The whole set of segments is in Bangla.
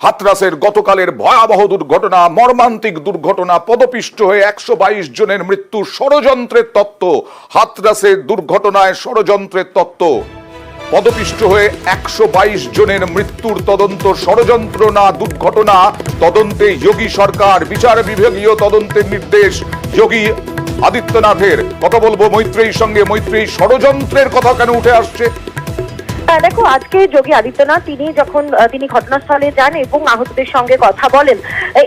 হাতরাসের গতকালের ভয়াবহ দুর্ঘটনা, মর্মান্তিক দুর্ঘটনা, পদপিষ্ট হয়ে 122 জনের মৃত্যু, ষড়যন্ত্রের তত্ত্ব। হাতরাসের দুর্ঘটনায় ষড়যন্ত্রের তত্ত্ব। পদপিষ্ট হয়ে 122 জনের মৃত্যুর তদন্ত ষড়যন্ত্র না দুর্ঘটনা। তদন্তে যোগী সরকার, বিচার বিভাগীয় তদন্তের নির্দেশ যোগী আদিত্যনাথের। কথা বলবো মৈত্রেয়ীর সঙ্গে। মৈত্রেয়ী, ষড়যন্ত্রের কথা কেন উঠে আসছে? দেখো, আজকে যোগী আদিত্যনাথ তিনি ঘটনাস্থলে যান এবং আহতদের সঙ্গে কথা বলেন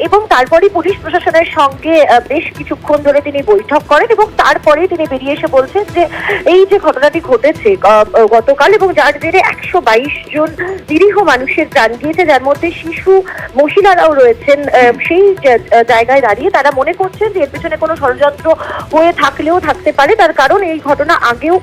এবং তারপরে পুলিশ প্রশাসনের সঙ্গে বেশ কিছুক্ষণ ধরে তিনি বৈঠক করেন এবং তারপরে তিনি বেরিয়ে এসে বলছেন যে এই যে ঘটনাটি ঘটেছে গতকাল এবং যার জেরে 122 জন নিরীহ মানুষের প্রাণ গিয়েছে, যার মধ্যে শিশু মহিলারাও রয়েছেন, সেই জায়গায় দাঁড়িয়ে তারা মনে করছেন যে এর পেছনে কোনো ষড়যন্ত্র হয়ে থাকলেও থাকতে পারে। তার কারণ এই ঘটনা আগেও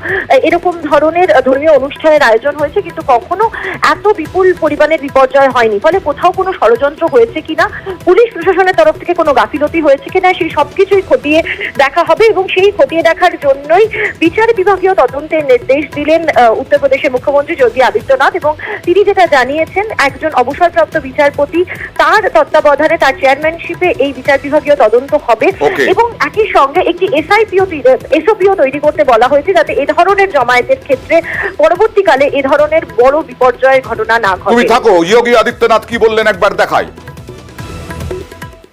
এরকম ধরনের ধর্মীয় অনুষ্ঠানের আয়োজন হয়েছে, কিন্তু কখনো এত বিপুল পরিমাণের বিপর্যয় হয়নি। ফলে কোথাও কোনো ষড়যন্ত্র হয়েছে কিনা, পুলিশ প্রশাসনের তরফ থেকে কোনো গাফিলতি হয়েছে কিনা, সেই সবকিছুই খতিয়ে দেখা হবে এবং সেই খতিয়ে দেখার জন্যই বিচার বিভাগীয় তদন্তের নির্দেশ দিলেন উত্তরপ্রদেশের মুখ্যমন্ত্রী যোগী আদিত্যনাথ। এবং তিনি যেটা জানিয়েছেন, একজন অবসরপ্রাপ্ত বিচারপতি, তার তত্ত্বাবধানে, তার চেয়ারম্যানশিপে এই বিচার বিভাগীয় তদন্ত হবে এবং একই সঙ্গে একটি এসওপিও তৈরি করতে বলা হয়েছে, যাতে এ ধরনের জমায়েতের ক্ষেত্রে পরবর্তীকালে এ ধরনের বড় বিপর্যয়ের ঘটনা না ঘটে। তুমি থাকো, যোগী আদিত্যনাথ কি বললেন একবার দেখাই।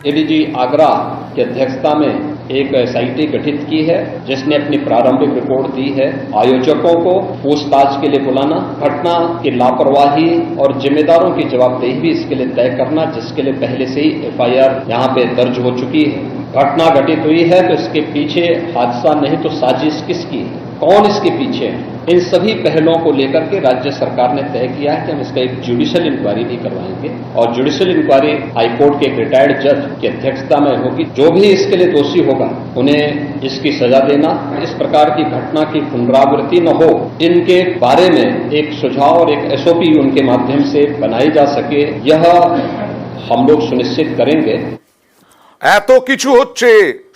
एडीजी आगरा की अध्यक्षता में एक एसआईटी गठित की है, जिसने अपनी प्रारंभिक रिपोर्ट दी है। आयोजकों को पूछताछ के लिए बुलाना, घटना की लापरवाही और जिम्मेदारों की जवाबदेही भी इसके लिए तय करना, जिसके लिए पहले से ही एफआईआर यहाँ पे दर्ज हो चुकी है। घटना घटित हुई है तो इसके पीछे हादसा नहीं तो साजिश किसकी है, कौन इसके पीछे है, इन सभी पहलुओं को लेकर के राज्य सरकार ने तय किया है कि हम इसका एक जुडिशियल इंक्वायरी भी करवाएंगे और जुडिशियल इंक्वायरी हाईकोर्ट के एक रिटायर्ड जज की अध्यक्षता में होगी। जो भी इसके लिए दोषी होगा उन्हें इसकी सजा देना, इस प्रकार की घटना की पुनरावृत्ति न हो, इनके बारे में एक सुझाव और एक एसओपी उनके माध्यम से बनाई जा सके, यह हम लोग सुनिश्चित करेंगे। এত কিছু হচ্ছে,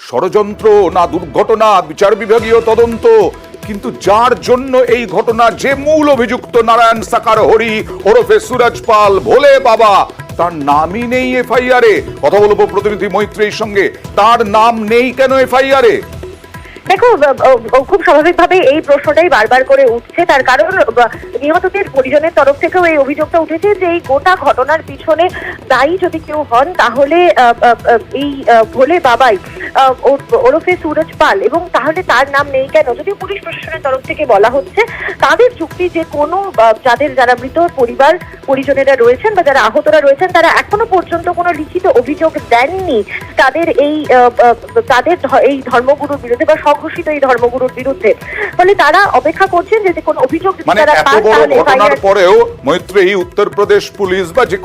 ষড়যন্ত্র না দুর্ঘটনা, বিচার বিভাগীয় তদন্ত, কিন্তু যার জন্য এই ঘটনা, যে মূল অভিযুক্ত নারায়ণ সাকার হরি ওরফে সুরজ পাল, ভোলে বাবা, তার নামই নেই এফআইআরে। কথা বলবো প্রতিনিধি মৈত্রেয়ীর সঙ্গে। তার নাম নেই কেন এফআইআরে? দেখো, খুব স্বাভাবিকভাবে এই প্রশ্নটাই বারবার করে উঠছে। তার কারণ নিহতদের পরিজনের তরফ থেকেও এই অভিযোগটা উঠেছে যে এই গোটা ঘটনার পিছনে দায়ী যদি কেউ হন, তাহলে এই ভোলে বাবাই ওরফে সুরজ পাল, এবং তাহলে তার নাম নেই কেন? যদিও পুলিশ প্রশাসনের তরফ থেকে বলা হচ্ছে, তাদের যুক্তি যে কোনো যারা মৃত পরিবার পরিজনেরা রয়েছেন বা যারা আহতরা রয়েছেন, তারা এখনো পর্যন্ত কোনো লিখিত অভিযোগ দেননি তাদের এই ধর্মগুরুর বিরুদ্ধে বা ঘোষিত এই ধর্মগুরুর বিরুদ্ধে। ফলে তারা অপেক্ষা করছেন যে কোনো অভিযোগ তারা পান, তাহলে ঘটনার পরেও মৈত্রেয়ী, উত্তরপ্রদেশ পুলিশ বা যে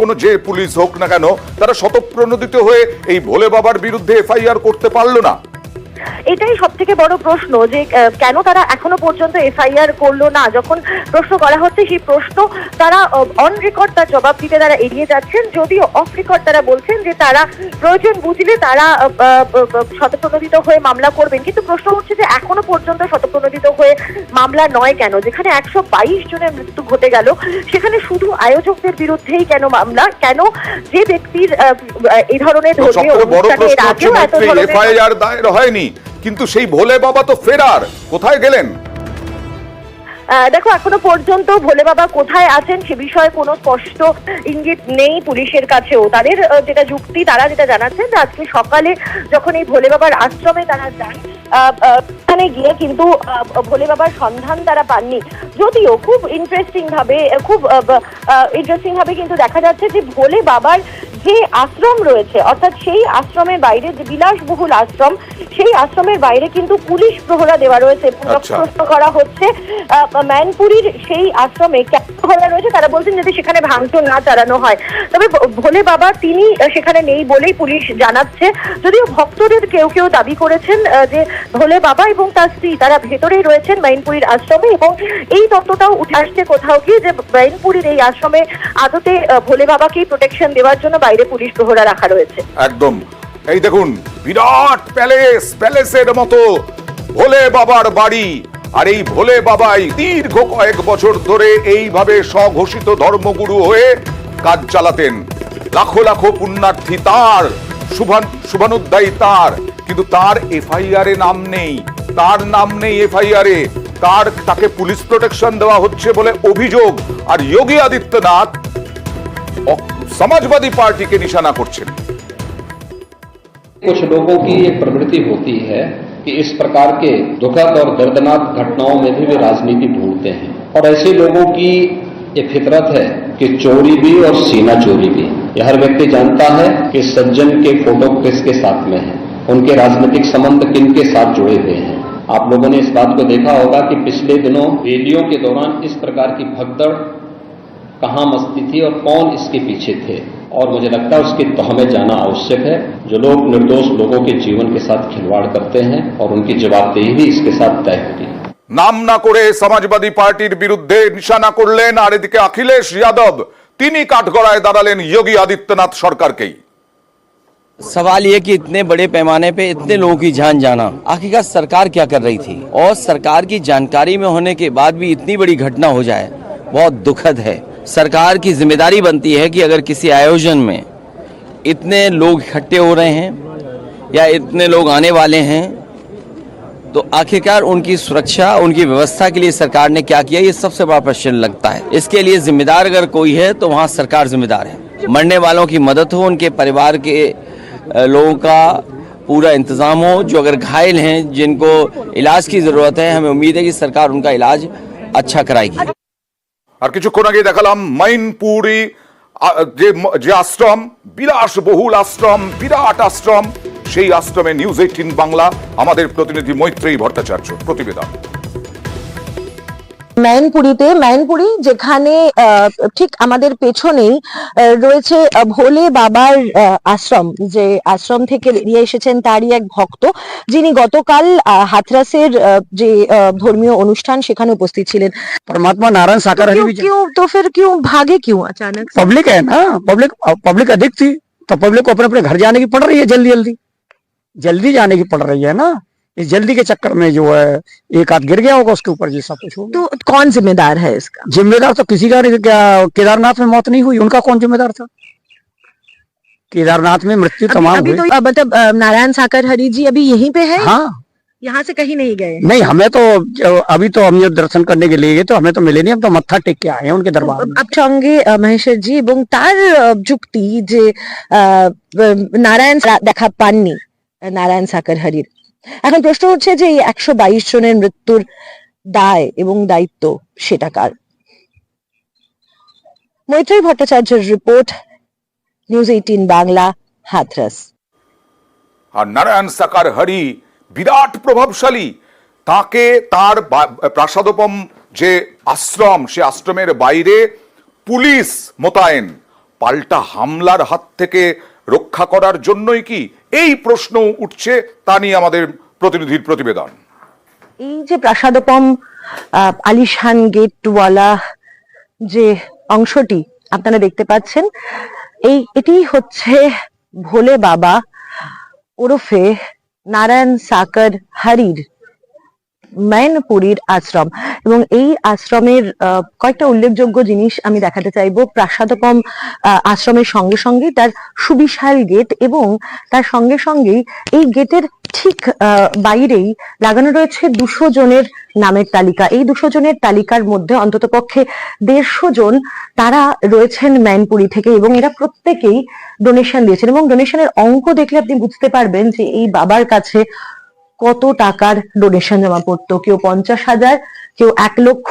পুলিশ হোক না কেন, তারা স্বতঃপ্রণোদিত হয়ে এই ভোলে বাবার বিরুদ্ধে এফআইআর করতে পারলো না। এটাই সব থেকে বড় প্রশ্ন, যে কেন তারা এখনো পর্যন্ত এফআইআর করলো না। যখন প্রশ্ন করা হচ্ছে, সেই প্রশ্ন তারা অন রেকর্ড তার জবাব দিতে তারা এড়িয়ে যাচ্ছেন, যদিও অফ রেকর্ড তারা বলছেন যে তারা প্রয়োজন বুঝলে তারা স্বতঃপ্রণোদিত হয়ে মামলা করবেন। কিন্তু প্রশ্ন হচ্ছে যে এখনো পর্যন্ত স্বতঃপ্রণোদিত হয়ে মামলা নয় কেন? যেখানে 122 জনের মৃত্যু ঘটে গেল, সেখানে শুধু আয়োজকদের বিরুদ্ধেই কেন মামলা? কেন যে ব্যক্তির এই ধরনের ধর্মীয় অনুষ্ঠানে এর আগেও এত ধরনের এফআইআর দায়ের হয়নি, কিন্তু সেই ভোলে বাবা তো ফেরার, কোথায় গেলেন? দেখো, এখনো পর্যন্ত ভোলে বাবা কোথায় আছেন সে বিষয়ে কোনো স্পষ্ট ইঙ্গিত নেই পুলিশের কাছেও। তাদের যেটা যুক্তি, তারা যেটা জানাচ্ছেন যে আজকে সকালে যখন এই ভোলে বাবার আশ্রমে তারা যান, ওখানে গিয়ে কিন্তু ভোলে বাবার সন্ধান তারা পাননি। যদিও খুব ইন্টারেস্টিং ভাবে কিন্তু দেখা যাচ্ছে যে ভোলে বাবার যে আশ্রম রয়েছে, অর্থাৎ সেই আশ্রমের বাইরে, যে বিলাসবহুল আশ্রম, সেই আশ্রমের বাইরে কিন্তু পুলিশ প্রহরা দেওয়া রয়েছে। প্রশ্ন করা হচ্ছে ম্যানপুরীর সেই আশ্রমে কেন প্রহরা রয়েছে। তারা বলছেন যদি সেখানে ভাঙচুর না চালানো হয়। তবে ভোলে বাবা তিনি সেখানে নেই বলেই পুলিশ জানাচ্ছে। যদিও ভক্তদের কেউ দাবি করেছেন যে ভোলে বাবা এবং তার স্ত্রী তারা ভেতরেই রয়েছেন ম্যানপুরীর আশ্রমে, এবং এই তত্ত্বটাও উঠে আসছে কোথাও কি যে ম্যানপুরীর এই আশ্রমে আদতে ভোলে বাবাকেই প্রোটেকশন দেওয়ার জন্য বাইরে পুলিশ প্রহরা রাখা রয়েছে। একদম। এই দেখুন, বিরাট প্যালেসের মতো ভোলে বাবার বাড়ি, আর এই ভোলে বাবাই দীর্ঘ কয়েক বছর ধরে এইভাবে স্বঘোষিত ধর্মগুরু হয়ে কাজ চালাতেন। লাখো লাখো পুণ্যার্থী তার, শুভানুধ্যায়ী তার, কিন্তু তার এফআইআর এ নাম নেই, তার নাম নেই এফআইআর এ, তাকে পুলিশ প্রোটেকশন দেওয়া হচ্ছে বলে অভিযোগ। আর যোগী আদিত্যনাথ समाजवादी पार्टी के निशाना করছেন। कुछ लोगों की एक प्रवृत्ति होती है कि इस प्रकार के दुखद और दर्दनाक घटनाओं में भी वे राजनीति ढूंढते हैं, और ऐसे लोगों की एक फितरत है कि चोरी भी और सीना चोरी भी। यह हर व्यक्ति जानता है कि सज्जन के फोटो किसके साथ में है, उनके राजनीतिक संबंध किन के साथ जुड़े हुए हैं। आप लोगों ने इस बात को देखा होगा कि पिछले दिनों रैलियों के दौरान इस प्रकार की भगदड़ कहां मस्ती थी और कौन इसके पीछे थे, और मुझे लगता है उसकी तह में जाना आवश्यक है। जो लोग निर्दोष लोगों के जीवन के साथ खिलवाड़ करते हैं और उनकी जवाबदेही भी इसके साथ तय होगी। নাম না করে সমাজবাদী পার্টির বিরুদ্ধে নিশানা করলেন, আর এদিকে অখিলেশ যাদব তিনি কাঠগড়ায় দাঁড়ালেন योगी आदित्यनाथ সরকারকেই। सवाल ये कि इतने बड़े पैमाने पे इतने लोगों की जान जाना, आखिरकार सरकार क्या कर रही थी, और सरकार की जानकारी में होने के बाद भी इतनी बड़ी घटना हो जाए, बहुत दुखद है। सरकार की जिम्मेदारी बनती है कि अगर किसी आयोजन में इतने लोग इकट्ठे हो रहे हैं या इतने लोग आने वाले हैं, तो आखिरकार उनकी सुरक्षा, उनकी व्यवस्था के लिए सरकार ने क्या किया, ये सबसे बड़ा प्रश्न लगता है। इसके लिए जिम्मेदार अगर कोई है तो वहाँ सरकार जिम्मेदार है। मरने वालों की मदद हो, उनके परिवार के लोगों का पूरा इंतजाम हो, जो अगर घायल हैं जिनको इलाज की जरूरत है, हमें उम्मीद है कि सरकार उनका इलाज अच्छा कराएगी। আর কিছুক্ষণ আগে দেখালাম মাইনপুরি যে আশ্রম, বিলাসবহুল আশ্রম, বিরাট আশ্রম, সেই আশ্রমে নিউজ 18 বাংলা আমাদের প্রতিনিধি মৈত্রেয়ী ভট্টাচার্য প্রতিবেদন। मैनपुरी যেখানে ঠিক আমাদের পেছনেই রয়েছে ভোলে বাবার আশ্রম, যে আশ্রম থেকে বেরিয়ে এসেছেন তারই এক ভক্ত, যিনি গতকাল হাথরাসের যে ধর্মীয় অনুষ্ঠান সেখানে উপস্থিত ছিলেন। परमात्मा नारायण साकार हरि भी क्यों तो फिर क्यों भागे, क्यों अचानक? पब्लिक है ना, पब्लिक अधिक थी तो पब्लिक को अपने अपने घर जाने की पड़ रही है, जल्दी जाने की पड़ रही है ना। इस जल्दी के चक्कर में जो है एक आध गिर गया होगा, उसके ऊपर जी सब कुछ होगा। तो कौन जिम्मेदार है इसका? जिम्मेदार तो किसी का नहीं। क्या केदारनाथ में मौत नहीं हुई, उनका कौन जिम्मेदार था? केदारनाथ में मृत्यु तमाम अभी हुई। तो मतलब नारायण साकर हरि जी अभी यहीं पे है? हाँ, यहाँ से कहीं नहीं गए? नहीं, हमें तो अभी तो हम जो दर्शन करने के लिए गए तो हमें तो मिले नहीं, हम तो मत्था टेक के आए हैं उनके दरबार में। আপনার সঙ্গে মহেশ্বর জি, এবং তার যুক্তি যে নারায়ণ দেখা পাননি নারায়ণ সাকার হরির। এখন প্রশ্ন হচ্ছে যে এই 122 জনের মৃত্যুর দায় এবং দায়িত্ব সেটা কার? মৈত্রেয়ী ভট্টাচার্যের রিপোর্ট, নিউজ 18 বাংলা, হাথরাস। আর নারায়ণ সাকার হরি বিরাট প্রভাবশালী, তাকে তার প্রাসাদোপম যে আশ্রম, সে আশ্রমের বাইরে পুলিশ মোতায়েন, পাল্টা হামলার হাত থেকে রক্ষা করার জন্যই কি, এই প্রশ্ন উঠছে, তা নিয়ে আমাদের প্রতিনিধির প্রতিবেদন। এই যে প্রাসাদোপম আলিশান গেটওয়ালা যে অংশটি আপনারা দেখতে পাচ্ছেন, এটি হচ্ছে ভোলে বাবা ওরফে নারায়ণ সাকার হরির मैनपुरीर आश्रम। এবং এই আশ্রমের কয়েকটা উল্লেখযোগ্য জিনিস আমি দেখাতে চাইবো। প্রাসাদোপম আশ্রমের সঙ্গে সঙ্গে তার সুবিশাল গেট, এবং তার সঙ্গে সঙ্গেই এই গেটের ঠিক বাইরেই লাগানো রয়েছে 200 জনের নামের তালিকা। এই 200 জনের তালিকার মধ্যে অন্ততপক্ষে 150 জন তারা রয়েছেন ম্যানপুরি থেকে, এবং এরা প্রত্যেকেই ডোনেশন দিয়েছেন, এবং ডোনেশনের অঙ্ক দেখলে আপনি বুঝতে পারবেন যে এই বাবার কাছে কত টাকার ডোনেশন জমা পড়তো। কেউ 50,000, কেউ 1 লক্ষ,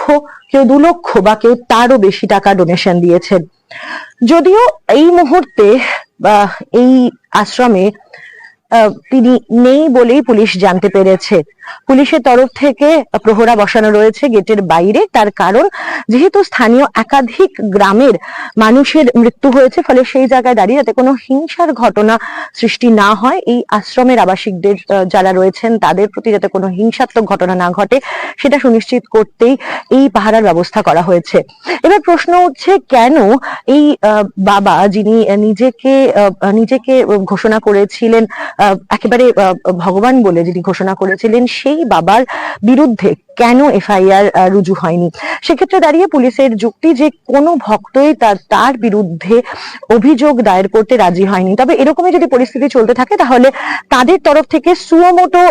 কেউ 2 লক্ষ, বা কেউ তারও বেশি টাকা ডোনেশন দিয়েছেন। যদিও এই মুহূর্তে এই আশ্রমে তিনি নেই বলেই পুলিশ জানতে পেরেছে। পুলিশের তরফ থেকে প্রহরা বসানো রয়েছে গেটের বাইরে, তার কারণ যেহেতু স্থানীয় একাধিক গ্রামের মানুষের মৃত্যু হয়েছে, ফলে সেই জায়গায় দাঁড়িয়ে যাতে কোনো হিংসার ঘটনা সৃষ্টি না হয়, এই আশ্রমের আবাসিকদের যারা রয়েছেন তাদের প্রতি যাতে কোনো হিংসাত্মক ঘটনা না ঘটে, সেটা সুনিশ্চিত করতেই এই পাহারার ব্যবস্থা করা হয়েছে। এবার প্রশ্ন উঠছে, কেন এই বাবা, যিনি নিজেকে ঘোষণা করেছিলেন একেবারে ভগবান বলে, যিনি ঘোষণা করেছিলেন, সেই বাবার বিরুদ্ধে কেন এফআইআর রুজু হয়নি। সেক্ষেত্রে দাঁড়িয়ে পুলিশের যুক্তি যে কোনো ভক্তই তার বিরুদ্ধে অভিযোগ দায়ের করতে রাজি হয়নি। তবে এরকমই যদি পরিস্থিতি চলতে থাকে তাহলে তাদের তরফ থেকে সুমোটো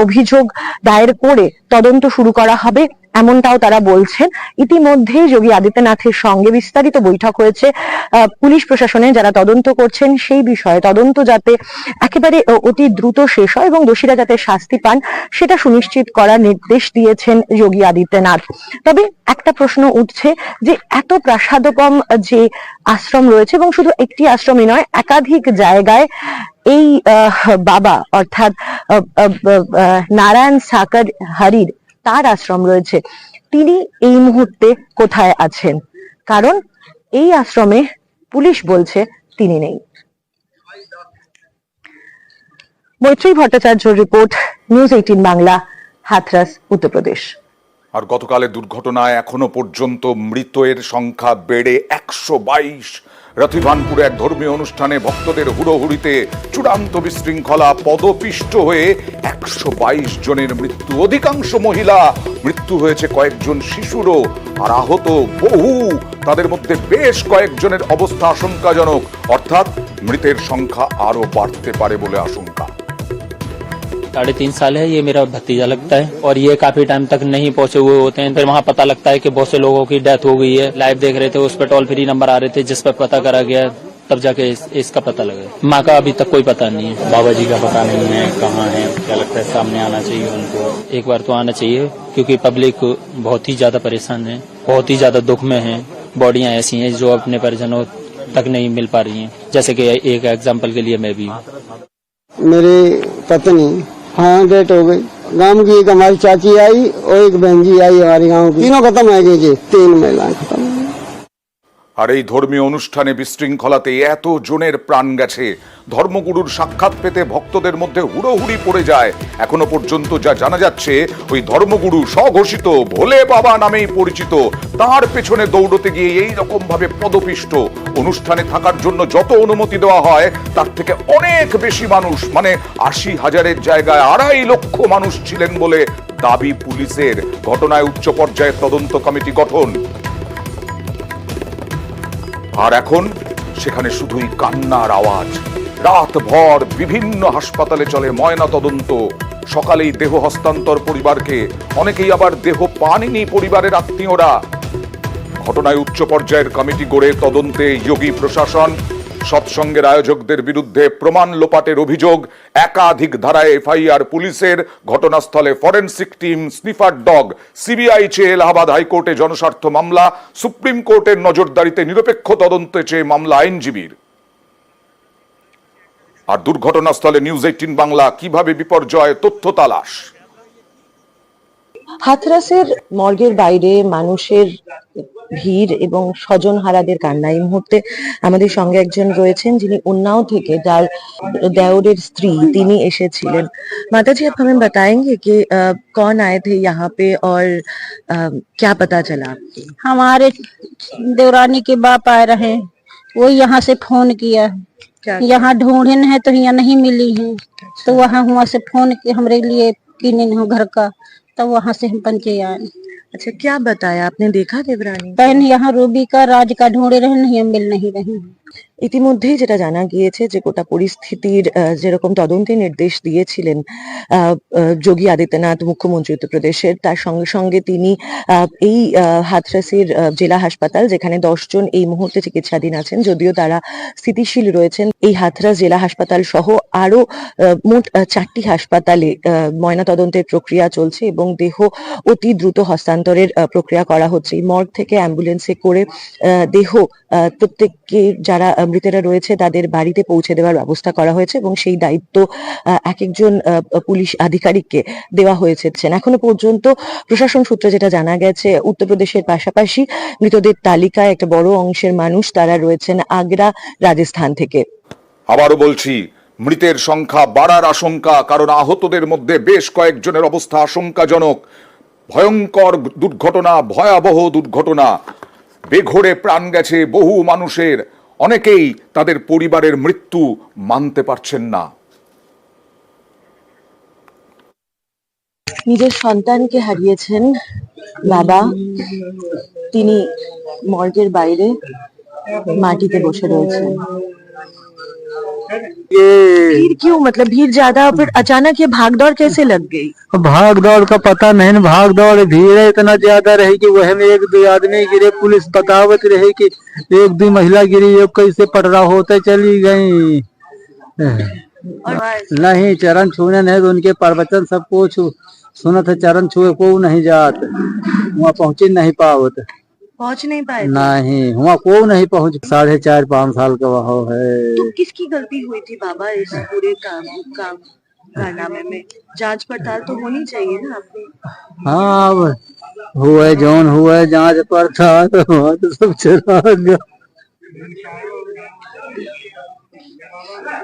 অভিযোগ দায়ের করে তদন্ত শুরু করা হবে, এমনটাও তারা বলছেন। ইতিমধ্যেই যোগী আদিত্যনাথের সঙ্গে বিস্তারিত বৈঠক হয়েছে পুলিশ প্রশাসনে যারা তদন্ত করছেন সেই বিষয়ে। তদন্ত যাতে একেবারে অতি দ্রুত শেষ হয় এবং দোষীরা যাতে শাস্তি পান সেটা সুনিশ্চিত করার নির্দেশ দিয়েছেন যোগী আদিত্যনাথ। তবে একটা প্রশ্ন উঠছে যে এত প্রাসাদোপম যে আশ্রম রয়েছে এবং শুধু একটি আশ্রমই নয়, একাধিক জায়গায় এই বাবা অর্থাৎ নারায়ণ সাকার হরির তার আশ্রম রয়েছে, তিনি এই মুহূর্তে কোথায় আছেন? কারণ এই আশ্রমে পুলিশ বলছে তিনি নেই। মৈত্রী ভট্টাচার্যর রিপোর্ট, নিউজ 18 বাংলা, হাথরাস, উত্তরপ্রদেশ। আর গতকালের দুর্ঘটনায় এখনো পর্যন্ত মৃতের সংখ্যা বেড়ে 122। রথিভানপুরে এক ধর্মীয় অনুষ্ঠানে ভক্তদের হুড়োহুড়িতে চূড়ান্ত বিশৃঙ্খলা, পদপিষ্ট হয়ে 122 জনের মৃত্যু। অধিকাংশ মহিলা, মৃত্যু হয়েছে কয়েকজন শিশুরও, আর আহত বহু, তাদের মধ্যে বেশ কয়েকজনের অবস্থা আশঙ্কাজনক। অর্থাৎ মৃতের সংখ্যা আরো বাড়তে পারে বলে আশঙ্কা। 3.5 साल है, ये मेरा भतीजा लगता है और ये काफी टाइम तक नहीं पहुंचे हुए होते हैं। फिर वहाँ पता लगता है कि बहुत से लोगों की डेथ हो गई है। लाइव देख रहे थे, उस पर टोल फ्री नंबर आ रहे थे जिस पर पता करा गया, तब जाके इसका पता लगा। माँ का अभी तक कोई पता नहीं है। बाबा जी का पता नहीं है कहाँ है, क्या लगता है सामने आना चाहिए उनको। एक बार तो आना चाहिए क्योंकि पब्लिक बहुत ही ज्यादा परेशान है, बहुत ही ज्यादा दुख में है। बॉडियां ऐसी हैं जो अपने परिजनों तक नहीं मिल पा रही हैं। जैसे कि एक एग्जाम्पल के लिए मैं भी हूँ। मेरी पत्नी, हाँ, डेट हो गई। गांव की एक हमारी चाची आई और एक बहन जी आई हमारे गांव की, तीनों खत्म हो गई जी, 3 महिलाएं खत्म। আর এই ধর্মীয় অনুষ্ঠানে বিশৃঙ্খলাতে এত জনের প্রাণ গেছে। ধর্মগুরুর সাক্ষাৎ পেতে ভক্তদের মধ্যে হুড়োহুড়ি পড়ে যায়। এখনো পর্যন্ত যা জানা যাচ্ছে, ওই ধর্মগুরু স্বঘোষিত ভোলে বাবা নামেই পরিচিত, তার পেছনে দৌড়তে গিয়ে এই রকম ভাবে পদপিষ্ট। অনুষ্ঠানে থাকার জন্য যত অনুমতি দেওয়া হয় তার থেকে অনেক বেশি মানুষ, মানে 80,000-এর জায়গায় 2.5 লক্ষ মানুষ ছিলেন বলে দাবি পুলিশের। ঘটনায় উচ্চ পর্যায়ের তদন্ত কমিটি গঠন। আর এখন সেখানে শুধুই কান্নার আওয়াজ। রাতভর বিভিন্ন হাসপাতালে চলে ময়না তদন্ত। সকালেই দেহ হস্তান্তর পরিবারকে, অনেকেই আবার দেহ পাননি পরিবারের আত্মীয়রা। ঘটনায় উচ্চ পর্যায়ের কমিটি গড়ে তদন্তে যোগী প্রশাসন। সৎসঙ্গের আয়োজকদের বিরুদ্ধে প্রমাণ লোপাটের অভিযোগ, একাধিক ধারায় এফআইআর পুলিশের। ঘটনাস্থলে forensic team, sniffer dog, CBI চেয়ে এলাহাবাদ হাইকোর্টে জনস্বার্থ মামলা। সুপ্রিম কোর্টের নজরদারিতে নিরপেক্ষ তদন্তে চেয়ে মামলা আইনজীবীর। আর দুর্ঘটনাস্থলে নিউজ 18 বাংলা কিভাবে বিপর্যয় তথ্য তালাশ। হাথরাসের মর্গের বাইরে মানুষের ভিড় এবং স্বজনহারাদের কান্না। এই মুহূর্তে আমাদের সঙ্গে একজন রয়েছেন যিনি উন্নাও থেকে, যার দেওরের স্ত্রী, তিনি এসেছিলেন। माताजी, आप हमें बताएंगे कि कौन आए थे यहाँ पे और क्या पता चला आपको? हमारे देवरानी के बाप आए रहे, वो यहाँ से फोन किया, यहाँ ढूंढे है तो यहाँ नहीं मिली है, तो वहाँ वहाँ से फोन किया हमरे लिए किने घर का, तब वहाँ से हम पंचे आए। अच्छा, क्या बताया आपने? देखा देवरानी? बहन यहाँ रूबी का, राज का ढूंढे रहे, नहीं मिल नहीं रहे। ইতিমধ্যেই যেটা জানা গিয়েছে যে গোটা পরিস্থিতির যেরকম তদন্তের নির্দেশ দিয়েছিলেন যোগী আদিত্যনাথ, মুখ্যমন্ত্রী উত্তরপ্রদেশের, তার সঙ্গে সঙ্গে তিনি এই হাথরাসের জেলা হাসপাতাল, যেখানে 10 জন এই মুহূর্তে চিকিৎসাধীন আছেন, যদিও তারা স্থিতিশীল রয়েছেন, এই হাথরাস জেলা হাসপাতাল সহ আরো মোট 4টি হাসপাতালে ময়নাতদন্তের প্রক্রিয়া চলছে এবং দেহ অতি দ্রুত হস্তান্তরের প্রক্রিয়া করা হচ্ছে। মর্গ থেকে অ্যাম্বুলেন্সে করে দেহ প্রত্যেককে, যারা মৃতেরা রয়েছে তাদের বাড়িতে পৌঁছে দেওয়ার ব্যবস্থা করা হয়েছে এবং সেই দায়িত্ব এক একজন পুলিশ আধিকারিককে দেওয়া হয়েছে। এখনো পর্যন্ত প্রশাসন সূত্রে যেটা জানা গেছে, উত্তরপ্রদেশের পাশাপাশি মৃতদের তালিকায় একটা বড় অংশের মানুষ তারা রয়েছেন আগ্রা, রাজস্থান থেকে। আবারও বলছি, মৃতের সংখ্যা বাড়ার আশঙ্কা, কারণ আহতদের মধ্যে বেশ কয়েকজনের অবস্থা আশঙ্কাজনক। ভয়ঙ্কর দুর্ঘটনা, ভয়াবহ দুর্ঘটনা। বেঘোরে প্রাণ গেছে বহু মানুষের। অনেকেই তাদের পরিবারের মৃত্যু মানতে পারছেন না। নিজের সন্তানকে হারিয়েছেন বাবা, তিনি মর্গের বাইরে মাটিতে বসে রয়েছেন। भीड़ क्यों, मतलब भीड़ ज्यादा, फिर अचानक ये भाग दौड़ कैसे लग गई? भाग दौड़ का पता नहीं, भाग दौड़ भीड़ इतना ज्यादा रही कि वह में एक दो आदमी गिरे, पुलिस बतावत रही कि एक दो महिला गिरी, एक कैसे पटरा होते चली गई। नहीं चरण छूने नहीं, तो उनके प्रवचन सबको सुनत है, चरण छुए को नहीं जात, वहाँ पहुँच नहीं पावत, पहुंच नहीं पाए? नहीं वहाँ को नहीं पहुँच। 4.5-5 साल का वह है। तो किसकी गलती हुई थी बाबा इस पूरे काम कारनामे में? जांच पड़ताल तो होनी चाहिए ना आपने। हाँ अब हुए जौन हुए, जांच पड़ताल तो सब चला गया।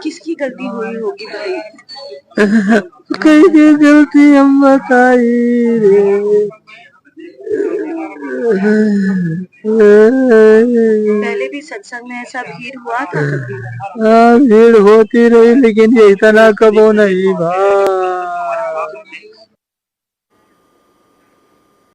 किसकी गलती हुई होगी भाई? कई की गलती हम बताई रे। पहले भी सत्संग में ऐसा भीड़ हुआ था कभी? भीड़ होती रही, लेकिन ये इतना कबो नहीं भाई।